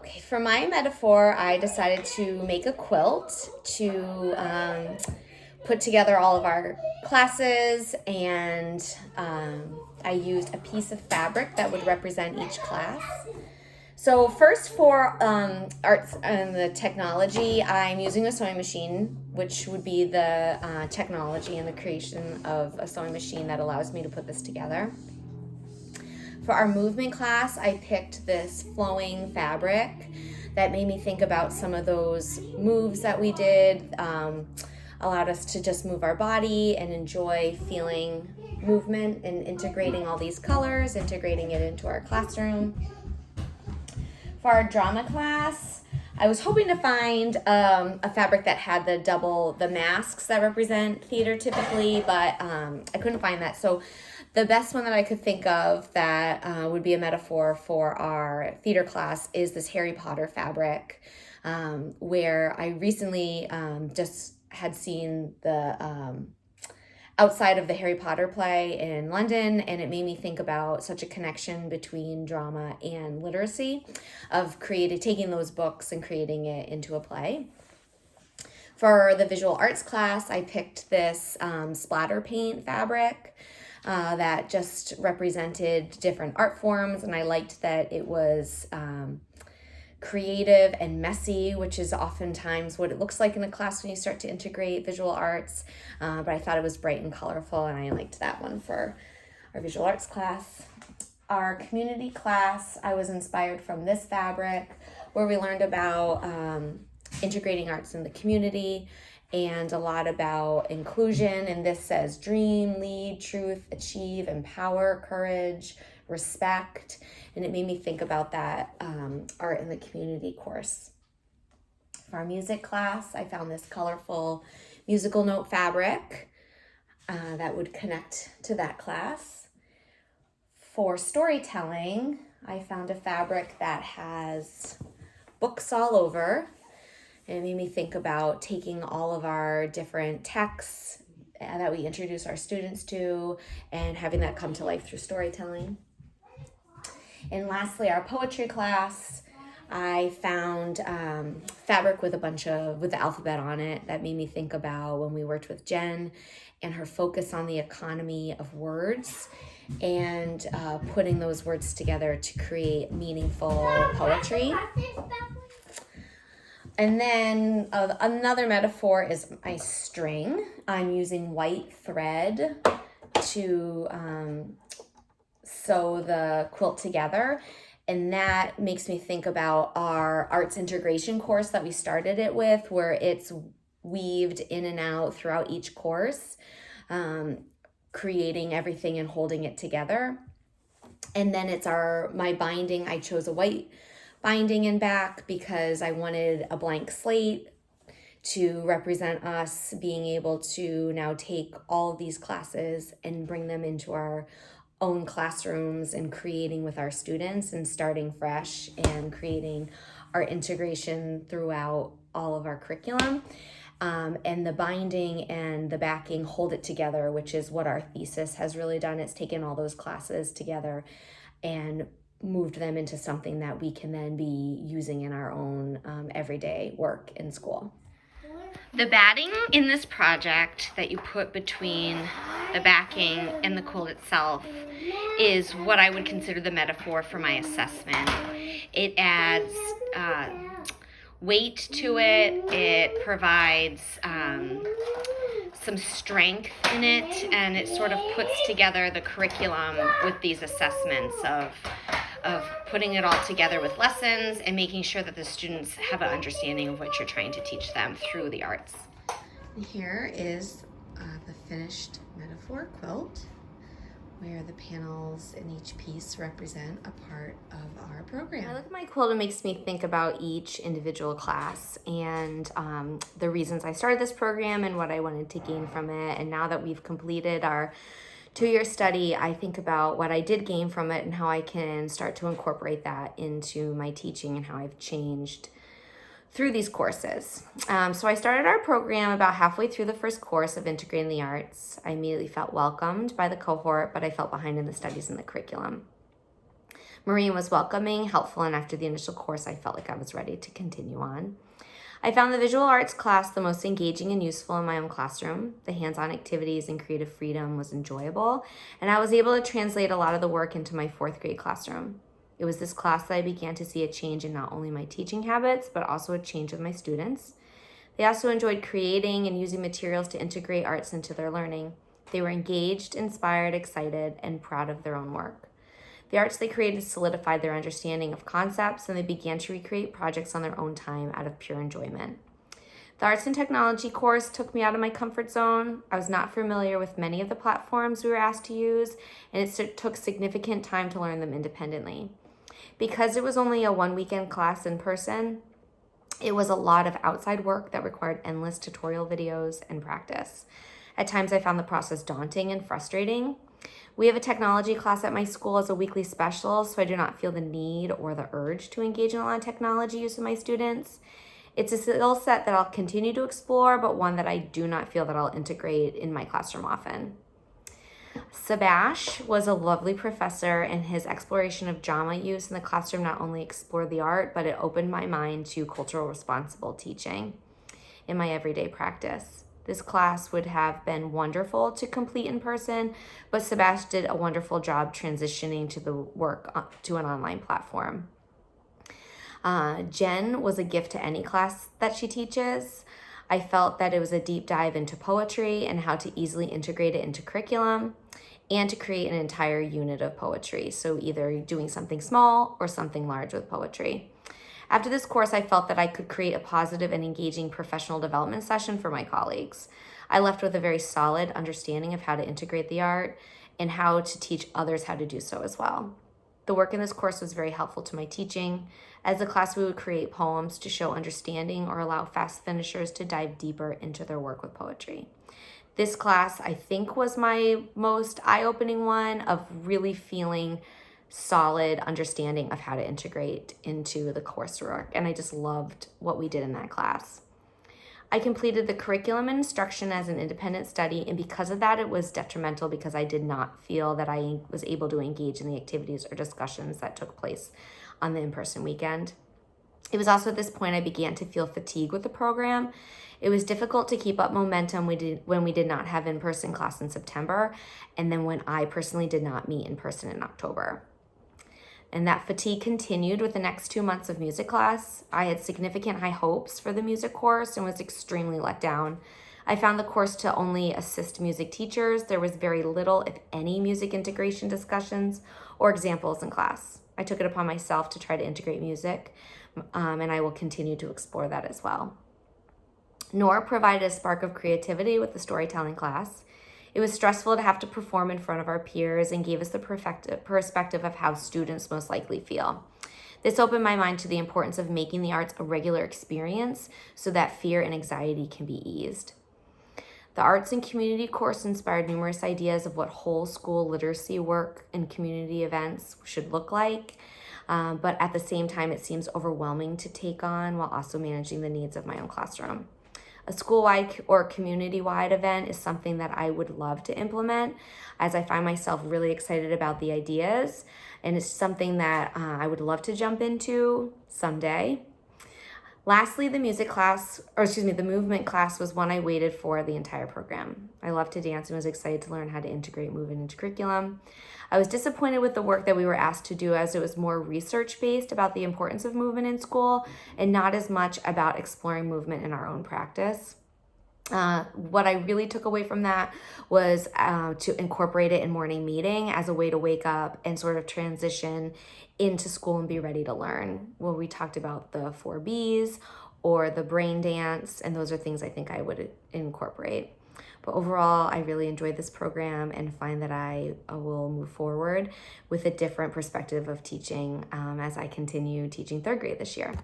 Okay, for my metaphor, I decided to make a quilt to put together all of our classes, and I used a piece of fabric that would represent each class. So first for arts and the technology, I'm using a sewing machine, which would be the technology and the creation of a sewing machine that allows me to put this together. For our movement class, I picked this flowing fabric that made me think about some of those moves that we did, allowed us to just move our body and enjoy feeling movement and integrating all these colors, integrating it into our classroom. For our drama class, I was hoping to find a fabric that had the masks that represent theater typically, but I couldn't find that. So the best one that I could think of that would be a metaphor for our theater class is this Harry Potter fabric, where I recently just had seen the outside of the Harry Potter play in London, and it made me think about such a connection between drama and literacy, of taking those books and creating it into a play. For the visual arts class, I picked this splatter paint fabric that just represented different art forms, and I liked that it was creative and messy, which is oftentimes what it looks like in a class when you start to integrate visual arts, but I thought it was bright and colorful, and I liked that one for our visual arts class. Our community class, I was inspired from this fabric, where we learned about integrating arts in the community and a lot about inclusion. And this says dream, lead, truth, achieve, empower, courage, respect. And it made me think about that art in the community course. For our music class, I found this colorful musical note fabric that would connect to that class. For storytelling, I found a fabric that has books all over. And it made me think about taking all of our different texts that we introduce our students to and having that come to life through storytelling. And lastly, our poetry class, I found fabric with the alphabet on it that made me think about when we worked with Jen and her focus on the economy of words and putting those words together to create meaningful poetry. And then another metaphor is my string. I'm using white thread to sew the quilt together. And that makes me think about our arts integration course that we started it with, where it's weaved in and out throughout each course, creating everything and holding it together. And then it's my binding. I chose a white binding in back because I wanted a blank slate to represent us being able to now take all of these classes and bring them into our own classrooms and creating with our students and starting fresh and creating our integration throughout all of our curriculum. And the binding and the backing hold it together, which is what our thesis has really done. It's taken all those classes together and moved them into something that we can then be using in our own everyday work in school. The batting in this project that you put between the backing and the quilt itself is what I would consider the metaphor for my assessment. It adds weight to it. It provides some strength in it, and it sort of puts together the curriculum with these assessments of putting it all together with lessons and making sure that the students have an understanding of what you're trying to teach them through the arts. Here is the finished metaphor quilt, where the panels in each piece represent a part of our program. When I look at my quilt, it makes me think about each individual class and the reasons I started this program and what I wanted to gain from it. And now that we've completed our 2-year study, I think about what I did gain from it and how I can start to incorporate that into my teaching and how I've changed through these courses. So I started our program about halfway through the first course of Integrating the Arts. I immediately felt welcomed by the cohort, but I felt behind in the studies and the curriculum. Maureen was welcoming, helpful, and after the initial course, I felt like I was ready to continue on. I found the visual arts class the most engaging and useful in my own classroom. The hands-on activities and creative freedom was enjoyable, and I was able to translate a lot of the work into my 4th grade classroom. It was this class that I began to see a change in not only my teaching habits, but also a change with my students. They also enjoyed creating and using materials to integrate arts into their learning. They were engaged, inspired, excited, and proud of their own work. The arts they created solidified their understanding of concepts, and they began to recreate projects on their own time out of pure enjoyment. The arts and technology course took me out of my comfort zone. I was not familiar with many of the platforms we were asked to use, and it took significant time to learn them independently. Because it was only a 1-weekend class in person, it was a lot of outside work that required endless tutorial videos and practice. At times, I found the process daunting and frustrating. We have a technology class at my school as a weekly special, so I do not feel the need or the urge to engage in a lot of technology use with my students. It's a skill set that I'll continue to explore, but one that I do not feel that I'll integrate in my classroom often. Sebash was a lovely professor, and his exploration of drama use in the classroom not only explored the art, but it opened my mind to cultural responsible teaching in my everyday practice. This class would have been wonderful to complete in person, but Sebash did a wonderful job transitioning to the work to an online platform. Jen was a gift to any class that she teaches. I felt that it was a deep dive into poetry and how to easily integrate it into curriculum and to create an entire unit of poetry. So either doing something small or something large with poetry. After this course, I felt that I could create a positive and engaging professional development session for my colleagues. I left with a very solid understanding of how to integrate the art and how to teach others how to do so as well. The work in this course was very helpful to my teaching. As a class, we would create poems to show understanding or allow fast finishers to dive deeper into their work with poetry. This class, I think, was my most eye-opening one of really feeling solid understanding of how to integrate into the coursework, and I just loved what we did in that class. I completed the curriculum and instruction as an independent study, and because of that, it was detrimental because I did not feel that I was able to engage in the activities or discussions that took place on the in-person weekend. It was also at this point I began to feel fatigue with the program. It was difficult to keep up momentum when we did not have in-person class in September, and then when I personally did not meet in person in October. And that fatigue continued with the next 2 months of music class. I had significant high hopes for the music course and was extremely let down. I found the course to only assist music teachers. There was very little, if any, music integration discussions or examples in class. I took it upon myself to try to integrate music, and I will continue to explore that as well. Nora provided a spark of creativity with the storytelling class. It was stressful to have to perform in front of our peers and gave us the perspective of how students most likely feel. This opened my mind to the importance of making the arts a regular experience so that fear and anxiety can be eased. The arts and community course inspired numerous ideas of what whole school literacy work and community events should look like. But at the same time, it seems overwhelming to take on while also managing the needs of my own classroom. A school-wide or community-wide event is something that I would love to implement, as I find myself really excited about the ideas, and it's something that I would love to jump into someday. Lastly, the movement class was one I waited for the entire program. I love to dance and was excited to learn how to integrate movement into curriculum. I was disappointed with the work that we were asked to do, as it was more research-based about the importance of movement in school and not as much about exploring movement in our own practice. What I really took away from that was to incorporate it in morning meeting as a way to wake up and sort of transition into school and be ready to learn. Well, we talked about the 4 Bs or the brain dance, and those are things I think I would incorporate. But overall, I really enjoyed this program and find that I will move forward with a different perspective of teaching as I continue teaching 3rd grade this year.